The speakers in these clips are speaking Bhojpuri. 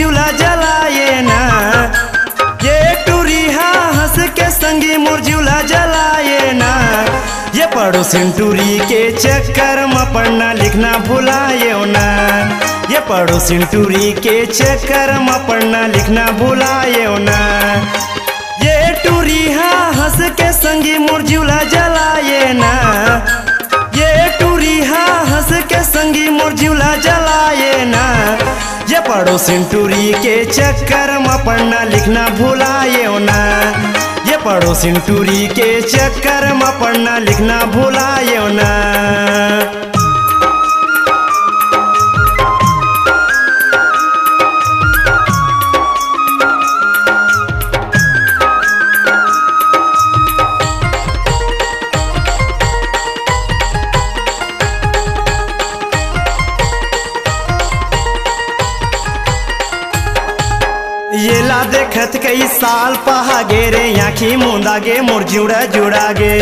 मुरझुला जलाए ना, ये टूरिहा हंस के संगी मुरझुला जलाए ना। ये पड़ोसिन टूरी के चक्कर में पढ़ना लिखना भुलायो ना, ये पड़ोसिन टूरी के चक्कर में पढ़ना लिखना भुलायो ना। ये टूरिहा हंस के संगी मुरझुला जलाए ना, ये टूरिहा हंस के संगी मुरझुला जलाए ना। ये पड़ोसिन टूरी के चक्कर में पढ़ना लिखना भुलायो ना, ये पड़ोसिन टूरी के चक्कर में पढ़ना लिखना भुलायो ना। ये ला देखत कई साल पहा गे रे आँखी मुंदा गे मोर जुड़ा गे।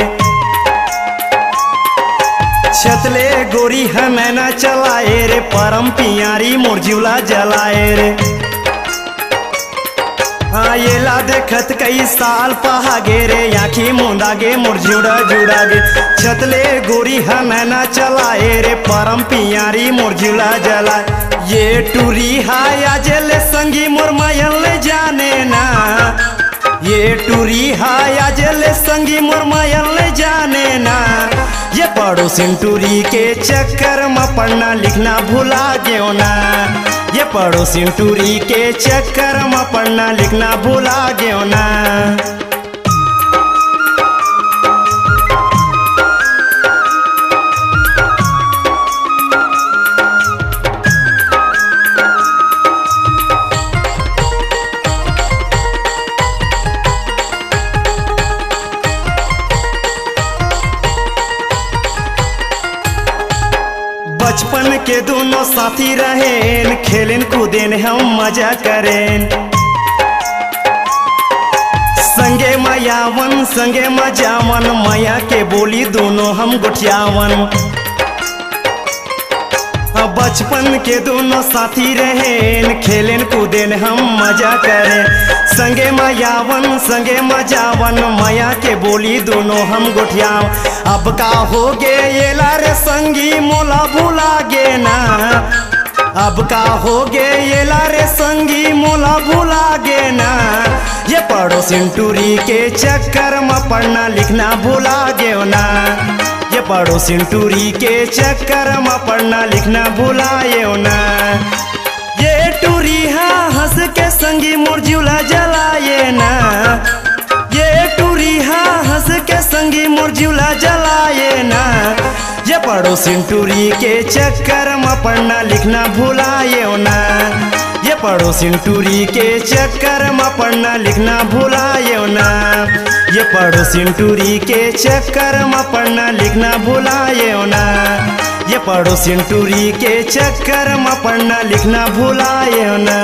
छतले गोरी हमें न चलाए रे, परम पियारी मोर जुला जलाए रे। हाँ ये ला देखत कई साल पहा गे रे आँखी मुंदा गे मोर जुड़ा गे। छतले गोरी हमें न चलाए रे, परम पियारी मोर जुला जलाए। ये टूरी हाया जले संगी मोर मायल जाने ना, ये टूरी हाया जले संगी मोर मायल जाने ना। ये पड़ोसिन टूरी के चक्कर में पढ़ना लिखना भुला गयो ना, ये पड़ोसिन टूरी के चक्कर में पढ़ना लिखना भुला गयो ना। बचपन के दोनों साथी रहेन, खेलेन कूदेन हम मजा करेन। संगे मयावन संगे मजावन, माया के बोली दोनों हम गुठियावन। बचपन के दोनों साथी रहेन, खेलेन कूदेन हम मजा करें। संगे मयावन संगे मजावन, माया के बोली दोनों हम गुठियाव। अब का हो गे ये लारे संगी मोला भुला गे ना, अब का हो गे ये लारे संगी मोला भुला गे ना। ये पड़ोसिन टूरी के चक्कर में पढ़ना लिखना भुला गयो ना, ये पड़ोसिन टूरी के चक्कर में पढ़ना लिखना भुलायो ना। ये टूरी हाँ हंस के संगी मुरझुला जलाए ना, ये टूरी हाँ हंस के संगी मुरझुला जलाए ना। ये पड़ोसिन टूरी के चक्कर में पढ़ना लिखना भुलायो ना, ये पड़ोसिन टूरी के चक्कर में पढ़ना लिखना भुलायो ना। ये पड़ोसिन टूरी के चक्कर में पढ़ना लिखना भुलायो ना, ये पड़ोसिन टूरी के चक्कर में पढ़ना लिखना भुलायो ना।